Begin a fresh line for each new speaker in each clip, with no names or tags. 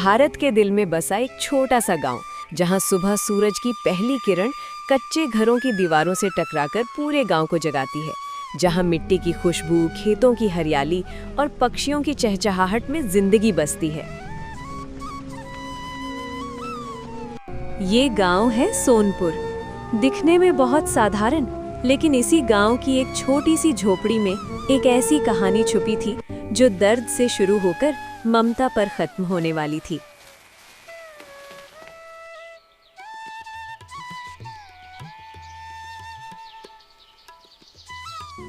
भारत के दिल में बसा एक छोटा सा गांव, जहां सुबह सूरज की पहली किरण कच्चे घरों की दीवारों से टकराकर पूरे गांव को जगाती है। जहां मिट्टी की खुशबू, खेतों की हरियाली और पक्षियों की चहचहाहट में जिंदगी बसती है। ये गांव है सोनपुर। दिखने में बहुत साधारण, लेकिन इसी गांव की एक छोटी सी झोपड़ी में एक ऐसी कहानी छुपी थी जो दर्द से शुरू होकर ममता पर खत्म होने वाली थी।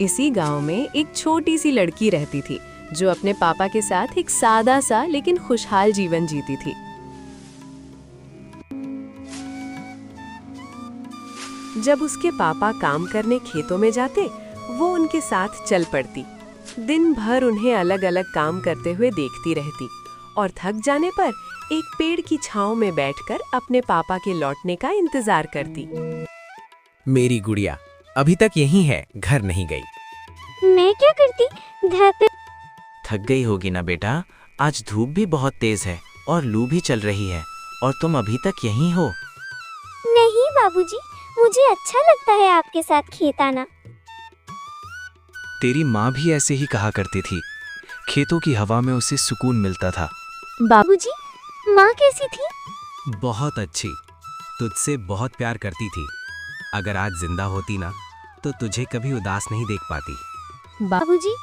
इसी गांव में एक छोटी सी लड़की रहती थी जो अपने पापा के साथ एक सादा सा लेकिन खुशहाल जीवन जीती थी। जब उसके पापा काम करने खेतों में जाते, वो उनके साथ चल पड़ती। दिन भर उन्हें अलग अलग काम करते हुए देखती रहती और थक जाने पर एक पेड़ की छांव में बैठकर अपने पापा के लौटने का इंतजार करती।
मेरी गुड़िया अभी तक यहीं है, घर नहीं गई।
मैं क्या करती,
थक गई होगी ना बेटा। आज धूप भी बहुत तेज है और लू भी चल रही है और तुम अभी तक यहीं हो।
नहीं बाबूजी, मुझे अच्छा लगता है आपके साथ खेत आना।
तेरी माँ भी ऐसे ही कहा करती थी। खेतों की हवा में उसे सुकून मिलता था।
बाबूजी, माँ कैसी थी?
बहुत अच्छी, तुझसे बहुत प्यार करती थी। अगर आज जिंदा होती ना तो तुझे कभी उदास नहीं देख पाती।
बाबूजी,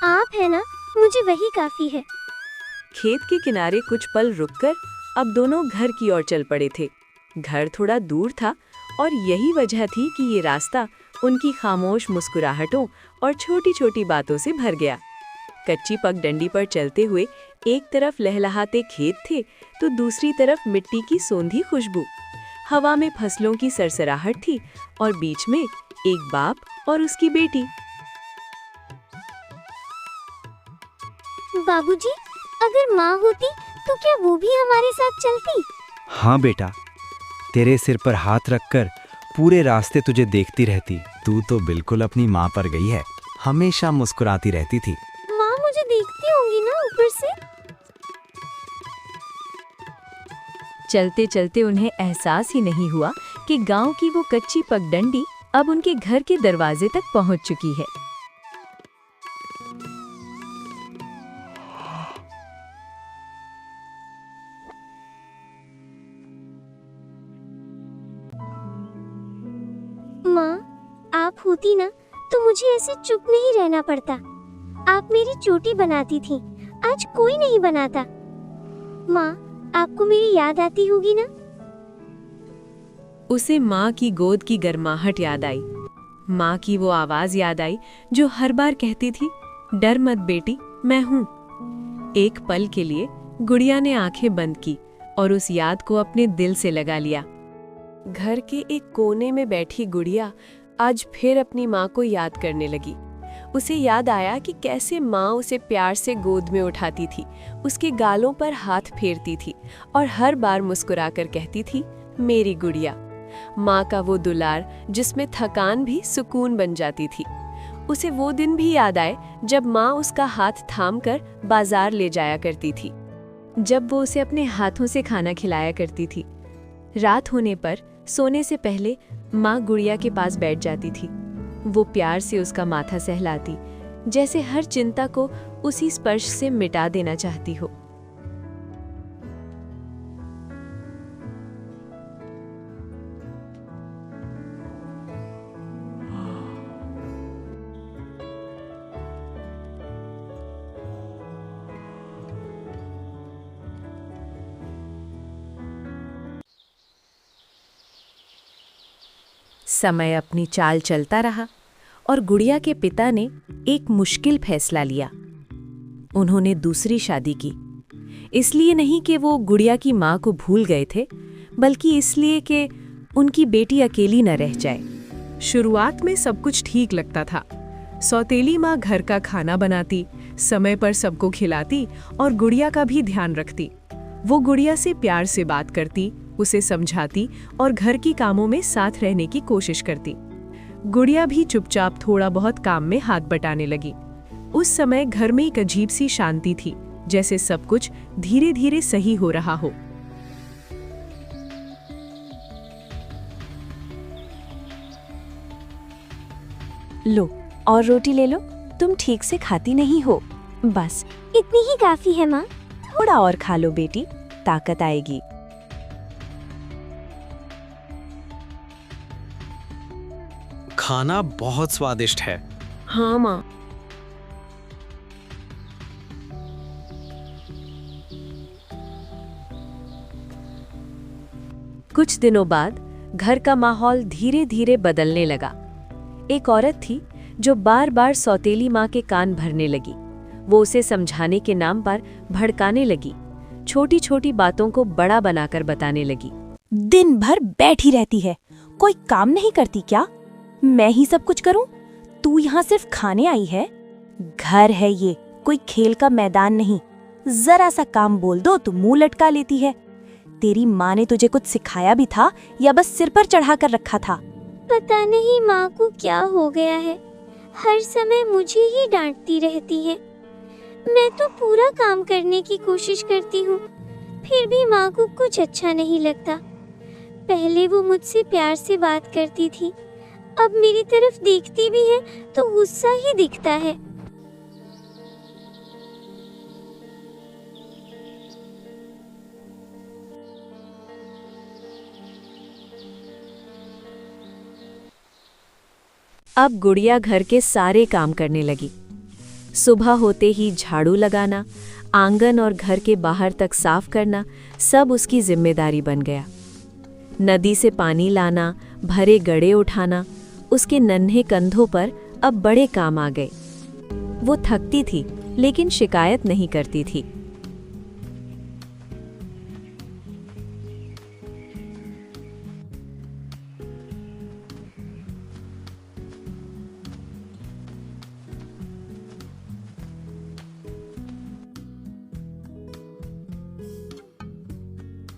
आप है ना, मुझे वही काफी है।
खेत के किनारे कुछ पल रुककर अब दोनों घर की ओर चल पड़े थे। घर थोड़ा दूर था और यही वजह थी कि ये रास्ता उनकी खामोश मुस्कुराहटों और छोटी छोटी बातों से भर गया। कच्ची पगडंडी पर चलते हुए एक तरफ लहलहाते खेत थे तो दूसरी तरफ मिट्टी की सोंधी खुशबू। हवा में फसलों की सरसराहट थी और बीच में एक बाप और उसकी बेटी।
बाबूजी, अगर माँ होती तो क्या वो भी हमारे साथ चलती?
हाँ बेटा, तेरे सिर पर हाथ रखकर पूरे रास्ते तुझे देखती रहती। तू तो बिल्कुल अपनी माँ पर गई है। हमेशा मुस्कुराती रहती थी।
माँ मुझे देखती होंगी ना ऊपर से?
चलते चलते उन्हें एहसास ही नहीं हुआ कि गांव की वो कच्ची पगडंडी अब उनके घर के दरवाजे तक पहुंच चुकी है।
माँ, आप होती ना तो मुझे ऐसे चुप नहीं रहना पड़ता। आप मेरी चोटी बनाती थी, आज कोई नहीं बनाता। माँ, आपको मेरी याद आती होगी ना?
उसे माँ की गोद की गर्माहट याद आई। माँ की वो आवाज याद आई जो हर बार कहती थी, डर मत बेटी, मैं हूँ। एक पल के लिए गुड़िया ने आंखें बंद की और उस याद को अपने दिल से लगा लिया। घर के एक कोने में बैठी गुड़िया आज फिर अपनी माँ को याद करने लगी। उसे याद आया कि कैसे माँ उसे प्यार से गोद में उठाती थी, उसके गालों पर हाथ फेरती थी और हर बार मुस्कुराकर कहती थी, मेरी गुड़िया। माँ का वो दुलार जिसमें थकान भी सुकून बन जाती थी। उसे वो दिन भी याद आए जब माँ उसका हाथ थामकर बाजार ले जाया करती थी, जब वो उसे अपने हाथों से खाना खिलाया करती थी। रात होने पर सोने से पहले माँ गुड़िया के पास बैठ जाती थी। वो प्यार से उसका माथा सहलाती, जैसे हर चिंता को उसी स्पर्श से मिटा देना चाहती हो। समय अपनी चाल चलता रहा और गुड़िया के पिता ने एक मुश्किल फैसला लिया। उन्होंने दूसरी शादी की। इसलिए नहीं कि वो गुड़िया की माँ को भूल गए थे, बल्कि इसलिए कि उनकी बेटी अकेली न रह जाए।
शुरुआत में सब कुछ ठीक लगता था। सौतेली माँ घर का खाना बनाती, समय पर सबको खिलाती और गुड़िया का भी ध्यान रखती। वो गुड़िया से प्यार से बात करती, उसे समझाती और घर की कामों में साथ रहने की कोशिश करती। गुड़िया भी चुपचाप थोड़ा बहुत काम में हाथ बटाने लगी। उस समय घर में एक अजीब सी शांति थी, जैसे सब कुछ धीरे धीरे सही हो रहा हो।
लो और रोटी ले लो, तुम ठीक से खाती नहीं हो। बस
इतनी ही काफी है माँ।
थोड़ा और खा लो बेटी, ताकत आएगी।
खाना बहुत स्वादिष्ट है।
हाँ माँ। कुछ दिनों बाद घर का माहौल धीरे धीरे बदलने लगा। एक औरत थी जो बार बार सौतेली माँ के कान भरने लगी। वो उसे समझाने के नाम पर भड़काने लगी, छोटी छोटी बातों को बड़ा बनाकर बताने लगी।
दिन भर बैठी रहती है, कोई काम नहीं करती क्या? मैं ही सब कुछ करूं? तू यहाँ सिर्फ खाने आई है? घर है ये, कोई खेल का मैदान नहीं। जरा सा काम बोल दो तो मुंह लटका लेती है। तेरी माँ ने तुझे कुछ सिखाया भी था या बस सिर पर चढ़ा कर रखा था?
पता नहीं माँ को क्या हो गया है, हर समय मुझे ही डांटती रहती है। मैं तो पूरा काम करने की कोशिश करती हूँ, फिर भी माँ को कुछ अच्छा नहीं लगता। पहले वो मुझसे प्यार से बात करती थी, अब मेरी तरफ देखती भी है तो गुस्सा ही दिखता है।
अब गुड़िया घर के सारे काम करने लगी। सुबह होते ही झाड़ू लगाना, आंगन और घर के बाहर तक साफ करना सब उसकी जिम्मेदारी बन गया। नदी से पानी लाना, भरे गड़े उठाना, उसके नन्हे कंधों पर अब बड़े काम आ गए। वो थकती थी लेकिन शिकायत नहीं करती थी।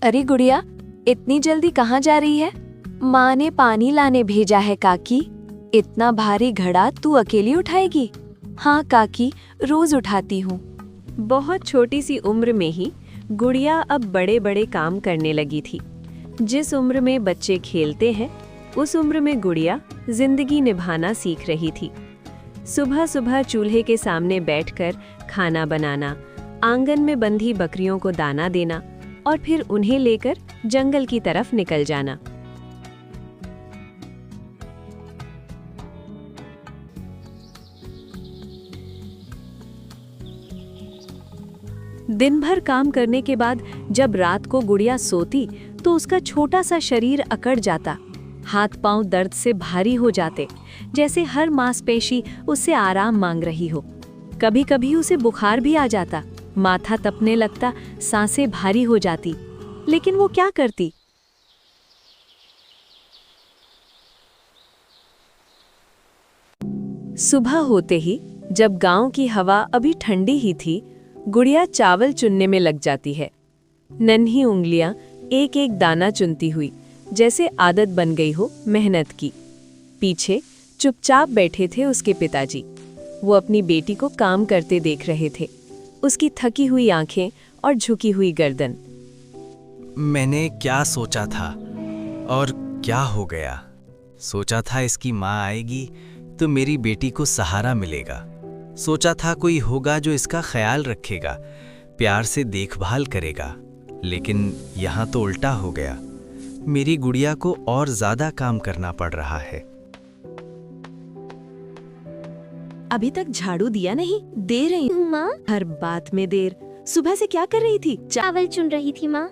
अरे गुड़िया, इतनी जल्दी कहाँ जा रही है? माँ ने पानी लाने भेजा है काकी। इतना भारी घड़ा तू अकेली उठाएगी? हाँ काकी, रोज उठाती हूँ।
बहुत छोटी सी उम्र में ही गुड़िया अब बड़े बड़े काम करने लगी थी। जिस उम्र में बच्चे खेलते हैं, उस उम्र में गुड़िया जिंदगी निभाना सीख रही थी। सुबह सुबह चूल्हे के सामने बैठकर खाना बनाना, आंगन में बंधी बकरियों को दाना देना और फिर उन्हें लेकर जंगल की तरफ निकल जाना। दिन भर काम करने के बाद जब रात को गुड़िया सोती तो उसका छोटा सा शरीर अकड़ जाता, हाथ पांव दर्द से भारी हो जाते, जैसे हर मांसपेशी उससे आराम मांग रही हो। कभी कभी उसे बुखार भी आ जाता, माथा तपने लगता, सांसें भारी हो जाती, लेकिन वो क्या करती? सुबह होते ही जब गांव की हवा अभी ठंडी ही थी, गुड़िया चावल चुनने में लग जाती है। नन्ही उंगलियां एक एक दाना चुनती हुई, जैसे आदत बन गई हो मेहनत की। पीछे चुपचाप बैठे थे उसके पिताजी। वो अपनी बेटी को काम करते देख रहे थे, उसकी थकी हुई आंखें और झुकी हुई गर्दन।
मैंने क्या सोचा था और क्या हो गया? सोचा था इसकी माँ आएगी तो मेरी बेटी को सहारा मिलेगा। सोचा था कोई होगा जो इसका ख्याल रखेगा, प्यार से देखभाल करेगा। लेकिन यहाँ तो उल्टा हो गया। मेरी गुड़िया को और ज्यादा काम करना पड़ रहा है।
अभी तक झाड़ू दिया नहीं? दे रही हूँ।
माँ,
हर बात में देर। सुबह से क्या कर रही थी?
चावल चुन रही थी माँ।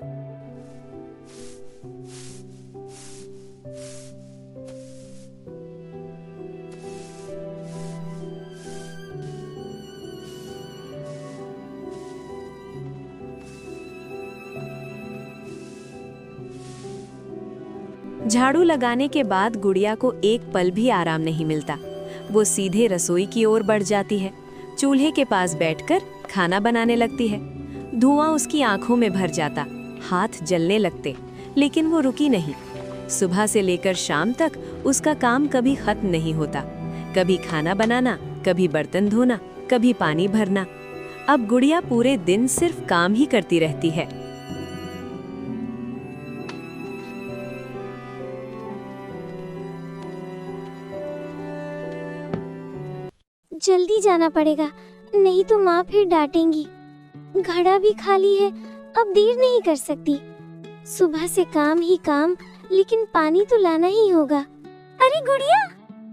झाड़ू लगाने के बाद गुड़िया को एक पल भी आराम नहीं मिलता। वो सीधे रसोई की ओर बढ़ जाती है, चूल्हे के पास बैठकर खाना बनाने लगती है। धुआं उसकी आंखों में भर जाता, हाथ जलने लगते, लेकिन वो रुकी नहीं। सुबह से लेकर शाम तक उसका काम कभी खत्म नहीं होता। कभी खाना बनाना, कभी बर्तन धोना, कभी पानी भरना। अब गुड़िया पूरे दिन सिर्फ काम ही करती रहती है।
जल्दी जाना पड़ेगा, नहीं तो माँ फिर डांटेंगी। घड़ा भी खाली है, अब देर नहीं कर सकती। सुबह से काम ही काम, लेकिन पानी तो लाना ही होगा। अरे गुड़िया,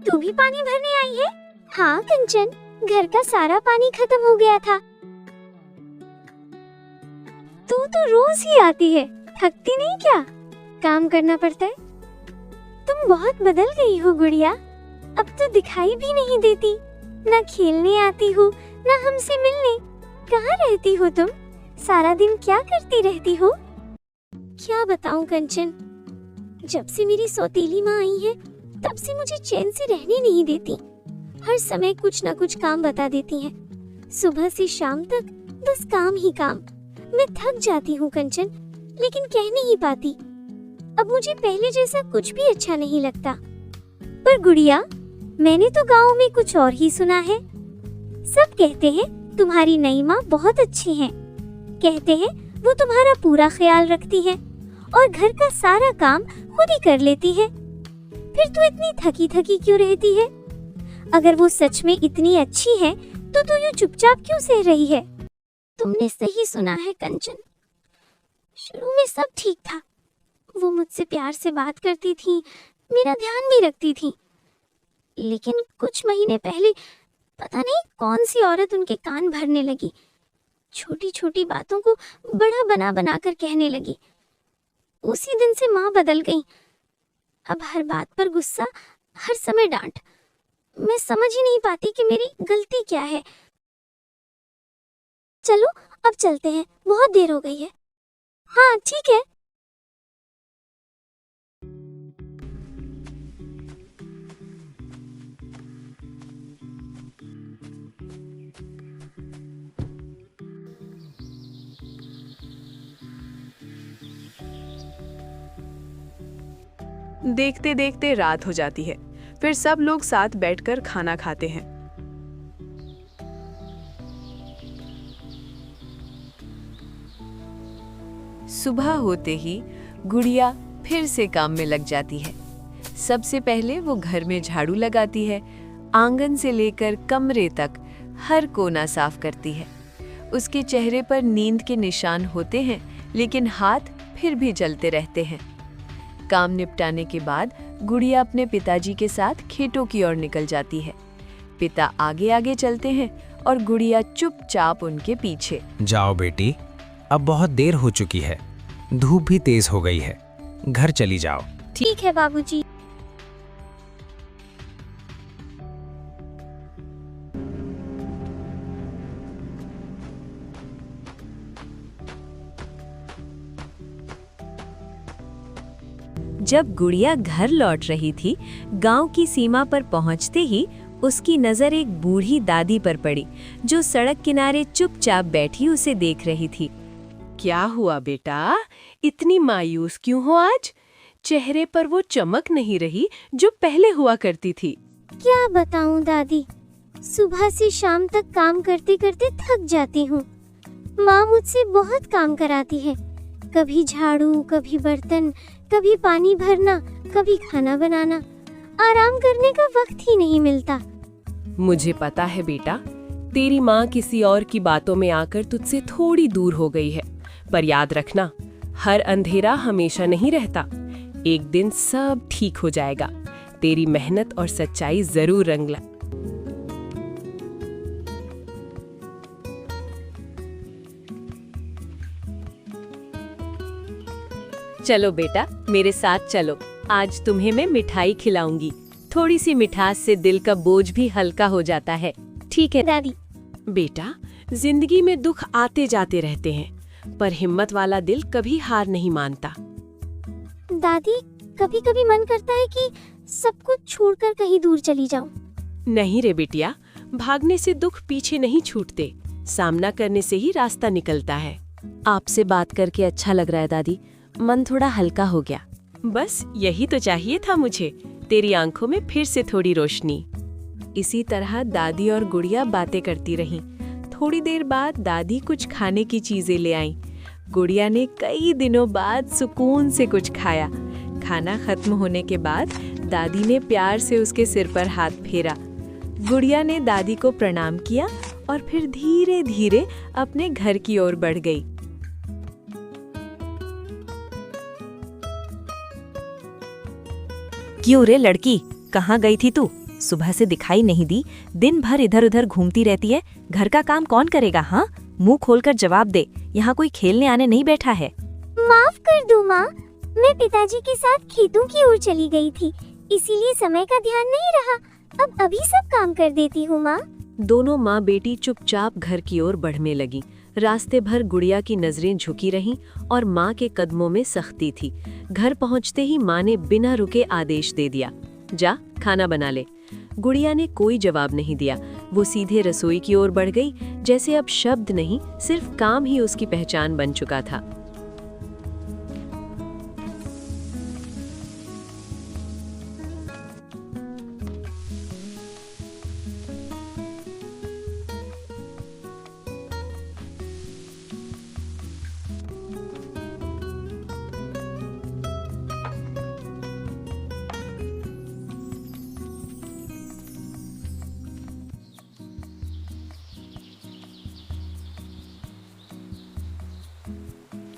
तू भी पानी भरने आई है? हाँ कंचन, घर का सारा पानी खत्म हो गया था। तू तो रोज ही आती है, थकती नहीं क्या? काम करना पड़ता है। तुम बहुत बदल गई हो गुड़िया, अब तो दिखाई भी नहीं देती। ना खेलने आती हो, ना हमसे मिलने। कहाँ रहती हो तुम? सारा दिन क्या करती रहती हो? क्या बताऊं कंचन, जब से मेरी सौतेली माँ आई है, तब से मुझे चैन से रहने नहीं देती। हर समय कुछ ना कुछ काम बता देती है। सुबह से शाम तक बस काम ही काम। मैं थक जाती हूँ कंचन, लेकिन कह नहीं पाती। अब मुझे पहले जैसा कुछ भी अच्छा नहीं लगता। पर गुड़िया, मैंने तो गांव में कुछ और ही सुना है। सब कहते हैं तुम्हारी नई माँ बहुत अच्छी है। कहते हैं वो तुम्हारा पूरा ख्याल रखती है और घर का सारा काम खुद ही कर लेती है। फिर तू इतनी थकी थकी क्यों रहती है? अगर वो सच में इतनी अच्छी है, तो तू यूं चुपचाप क्यों सह रही है? तुमने सही सुना है कंचन, शुरू में सब ठीक था। वो मुझसे प्यार से बात करती थी, मेरा ध्यान भी रखती थी। लेकिन कुछ महीने पहले पता नहीं कौन सी औरत उनके कान भरने लगी। छोटी छोटी बातों को बड़ा बना बना कर कहने लगी। उसी दिन से माँ बदल गई। अब हर बात पर गुस्सा, हर समय डांट। मैं समझ ही नहीं पाती कि मेरी गलती क्या है। चलो अब चलते हैं, बहुत देर हो गई है। हाँ ठीक है।
देखते देखते रात हो जाती है। फिर सब लोग साथ बैठकर खाना खाते हैं।
सुबह होते ही गुड़िया फिर से काम में लग जाती है। सबसे पहले वो घर में झाड़ू लगाती है, आंगन से लेकर कमरे तक हर कोना साफ करती है। उसके चेहरे पर नींद के निशान होते हैं, लेकिन हाथ फिर भी जलते रहते हैं। काम निपटाने के बाद गुड़िया अपने पिताजी के साथ खेतों की ओर निकल जाती है। पिता आगे आगे चलते हैं और गुड़िया चुपचाप उनके पीछे।
जाओ बेटी, अब बहुत देर हो चुकी है, धूप भी तेज हो गई है, घर चली जाओ।
ठीक है बाबूजी।
जब गुड़िया घर लौट रही थी, गांव की सीमा पर पहुंचते ही उसकी नजर एक बूढ़ी दादी पर पड़ी, जो सड़क किनारे चुपचाप बैठी उसे देख रही थी।
क्या हुआ बेटा, इतनी मायूस क्यों हो आज? चेहरे पर वो चमक नहीं रही जो पहले हुआ करती थी।
क्या बताऊं दादी, सुबह से शाम तक काम करते करते थक जाती हूँ। माँ मुझसे बहुत काम कराती है, कभी झाड़ू, कभी बर्तन, कभी पानी भरना, कभी खाना बनाना। आराम करने का वक्त ही नहीं मिलता।
मुझे पता है बेटा, तेरी माँ किसी और की बातों में आकर तुझसे थोड़ी दूर हो गई है, पर याद रखना, हर अंधेरा हमेशा नहीं रहता। एक दिन सब ठीक हो जाएगा। तेरी मेहनत और सच्चाई जरूर रंग ला।
चलो बेटा, मेरे साथ चलो। आज तुम्हें मैं मिठाई खिलाऊंगी। थोड़ी सी मिठास से दिल का बोझ भी हल्का हो जाता है। ठीक है
दादी।
बेटा, जिंदगी में दुख आते जाते रहते हैं, पर हिम्मत वाला दिल कभी हार नहीं मानता।
दादी, कभी कभी मन करता है कि सब कुछ छोड़कर कहीं दूर चली जाऊं।
नहीं रे बिटिया, भागने से दुख पीछे नहीं छूटते, सामना करने से ही रास्ता निकलता है।
आपसे बात करके अच्छा लग रहा है दादी, मन थोड़ा हल्का हो गया।
बस यही तो चाहिए था मुझे, तेरी आंखों में फिर से थोड़ी रोशनी। इसी तरह दादी और गुड़िया बातें करती रहीं।
थोड़ी देर बाद दादी कुछ खाने की चीजें ले आईं। गुड़िया ने कई दिनों बाद सुकून से कुछ खाया। खाना खत्म होने के बाद दादी ने प्यार से उसके सिर पर हाथ फेरा। गुड़िया ने दादी को प्रणाम किया और फिर धीरे धीरे अपने घर की ओर बढ़ गई।
क्यों रे लड़की, कहाँ गई थी तू? सुबह से दिखाई नहीं दी, दिन भर इधर उधर घूमती रहती है। घर का काम कौन करेगा? हाँ, मुंह खोलकर जवाब दे, यहाँ कोई खेलने आने नहीं बैठा है।
माफ कर दो माँ, मैं पिताजी के साथ खेतों की ओर चली गई थी, इसीलिए समय का ध्यान नहीं रहा। अब अभी सब काम कर देती हूँ माँ।
दोनों माँ बेटी चुपचाप घर की ओर बढ़ने लगी। रास्ते भर गुड़िया की नजरें झुकी रहीं और माँ के कदमों में सख्ती थी। घर पहुँचते ही माँ ने बिना रुके आदेश दे दिया, जा खाना बना ले। गुड़िया ने कोई जवाब नहीं दिया। वो सीधे रसोई की ओर बढ़ गई, जैसे अब शब्द नहीं, सिर्फ काम ही उसकी पहचान बन चुका था।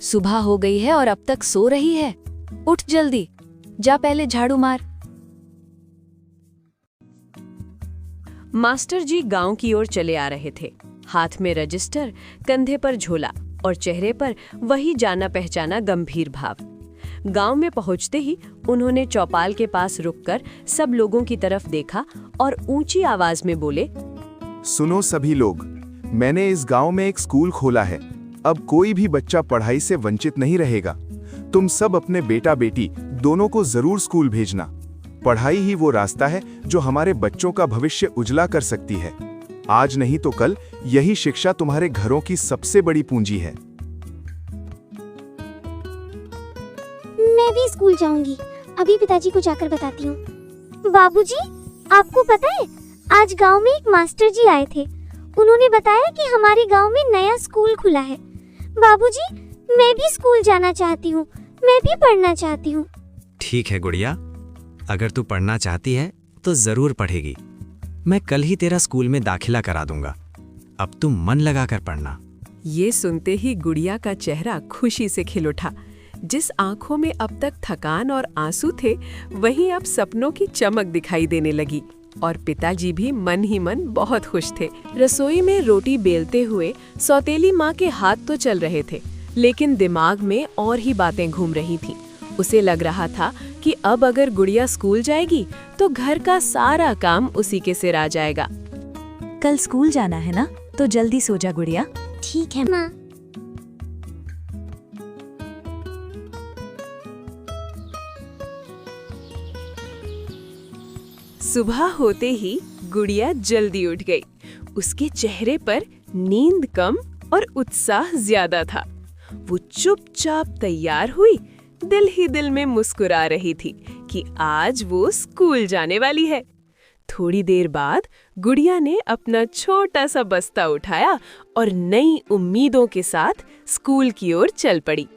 सुबह हो गई है और अब तक सो रही है। उठ जल्दी, जा पहले झाड़ू मार।
मास्टर जी गांव की ओर चले आ रहे थे, हाथ में रजिस्टर, कंधे पर झोला और चेहरे पर वही जाना पहचाना गंभीर भाव। गांव में पहुंचते ही उन्होंने चौपाल के पास रुककर सब लोगों की तरफ देखा और ऊंची आवाज में बोले,
सुनो सभी लोग, मैंने इस गांव में एक स्कूल खोला है। अब कोई भी बच्चा पढ़ाई से वंचित नहीं रहेगा। तुम सब अपने बेटा बेटी दोनों को जरूर स्कूल भेजना। पढ़ाई ही वो रास्ता है जो हमारे बच्चों का भविष्य उजला कर सकती है। आज नहीं तो कल यही शिक्षा तुम्हारे घरों की सबसे बड़ी पूंजी है।
मैं भी स्कूल जाऊंगी, अभी पिताजी को जाकर बताती हूँ। बाबूजी, आपको पता है, आज गांव में एक मास्टर जी आए थे। उन्होंने बताया कि हमारे गांव में नया स्कूल खुला है। बाबूजी, मैं भी स्कूल जाना चाहती हूँ, मैं भी पढ़ना चाहती हूँ।
ठीक है गुड़िया, अगर तू पढ़ना चाहती है तो जरूर पढ़ेगी। मैं कल ही तेरा स्कूल में दाखिला करा दूंगा। अब तुम मन लगाकर पढ़ना।
ये सुनते ही गुड़िया का चेहरा खुशी से खिल उठा। जिस आंखों में अब तक थकान और आंसू थे, वहीं अब सपनों की चमक दिखाई देने लगी। और पिताजी भी मन ही मन बहुत खुश थे। रसोई में रोटी बेलते हुए सौतेली माँ के हाथ तो चल रहे थे, लेकिन दिमाग में और ही बातें घूम रही थीं। उसे लग रहा था कि अब अगर गुड़िया स्कूल जाएगी तो घर का सारा काम उसी के सिर आ जाएगा।
कल स्कूल जाना है ना, तो जल्दी सो जा गुड़िया।
ठीक है माँ।
सुबह होते ही गुड़िया जल्दी उठ गई। उसके चेहरे पर नींद कम और उत्साह ज्यादा था। वो चुपचाप तैयार हुई, दिल ही दिल में मुस्कुरा रही थी कि आज वो स्कूल जाने वाली है। थोड़ी देर बाद गुड़िया ने अपना छोटा सा बस्ता उठाया और नई उम्मीदों के साथ स्कूल की ओर चल पड़ी।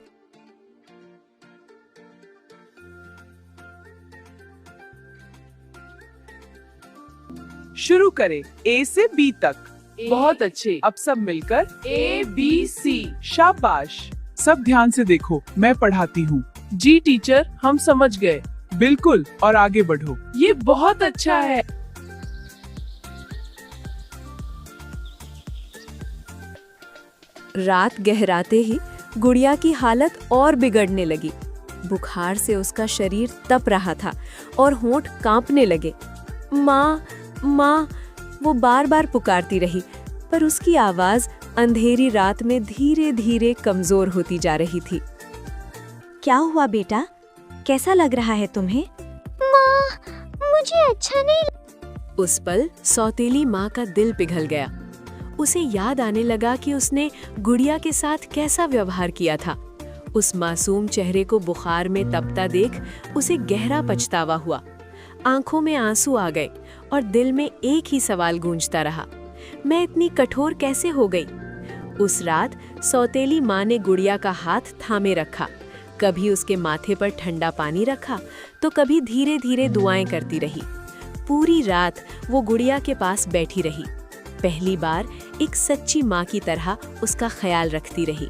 शुरू करें ए से बी तक। बहुत अच्छे, अब सब मिलकर ABC। शाबाश। सब ध्यान से देखो, मैं पढ़ाती हूँ। जी टीचर, हम समझ गए। बिल्कुल, और आगे बढ़ो। ये बहुत अच्छा है।
रात गहराते ही गुड़िया की हालत और बिगड़ने लगी। बुखार से उसका शरीर तप रहा था और होंठ कांपने लगे। माँ, माँ, वो बार बार पुकारती रही, पर उसकी आवाज अंधेरी रात में धीरे धीरे कमजोर होती जा रही थी।
क्या हुआ बेटा, कैसा लग रहा है तुम्हें?
माँ, मुझे अच्छा नहीं।
उस पल सौतेली माँ का दिल पिघल गया। उसे याद आने लगा कि उसने गुड़िया के साथ कैसा व्यवहार किया था। उस मासूम चेहरे को बुखार में तपता देख उसे गहरा पछतावा हुआ। आंखों में आंसू आ गए और दिल में एक ही सवाल गूंजता रहा, मैं इतनी कठोर कैसे हो गई। उस रात सौतेली माँ ने गुड़िया का हाथ थामे रखा, कभी उसके माथे पर ठंडा पानी रखा तो कभी धीरे धीरे दुआएं करती रही। पूरी रात वो गुड़िया के पास बैठी रही, पहली बार एक सच्ची माँ की तरह उसका ख्याल रखती रही।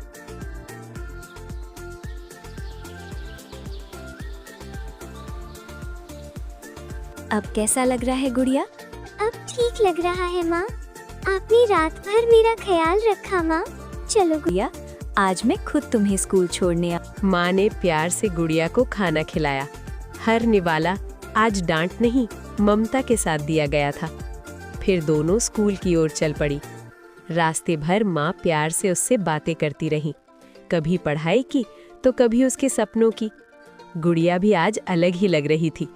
अब कैसा लग रहा है गुड़िया?
अब ठीक लग रहा है माँ। आपने रात भर मेरा ख्याल रखा माँ। चलो
गुड़िया, आज मैं खुद तुम्हें स्कूल छोड़ने
माँ ने प्यार से गुड़िया को खाना खिलाया। हर निवाला आज डांट नहीं, ममता के साथ दिया गया था। फिर दोनों स्कूल की ओर चल पड़ी। रास्ते भर माँ प्यार से उससे बातें करती रही, कभी पढ़ाई की तो कभी उसके सपनों की। गुड़िया भी आज अलग ही लग रही थी।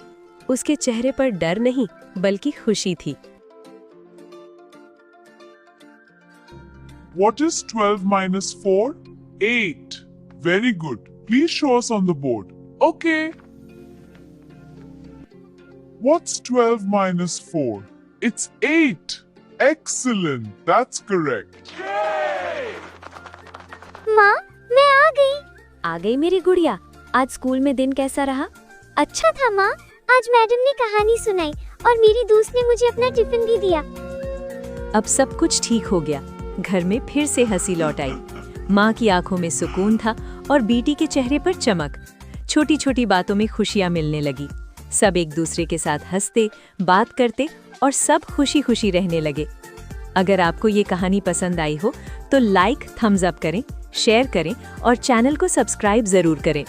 उसके चेहरे पर डर नहीं बल्कि खुशी थी।
What is 12 minus 4? 8. Very good. Please show us on the board.
Okay.
What's 12 minus 4? It's 8. Excellent. That's correct.
माँ, मैं आ गई।
आ गई मेरी गुड़िया। आज स्कूल में दिन कैसा रहा?
अच्छा था माँ। आज मैडम ने कहानी सुनाई और मेरी दोस्त ने मुझे अपना टिफिन भी दिया।
अब सब कुछ ठीक हो गया। घर में फिर से हंसी लौट आई। माँ की आंखों में सुकून था और बेटी के चेहरे पर चमक। छोटी छोटी बातों में खुशियाँ मिलने लगी। सब एक दूसरे के साथ हंसते, बात करते और सब खुशी खुशी रहने लगे। अगर आपको ये कहानी पसंद आई हो तो लाइक, थम्स अप करें, शेयर करें और चैनल को सब्सक्राइब जरूर करें।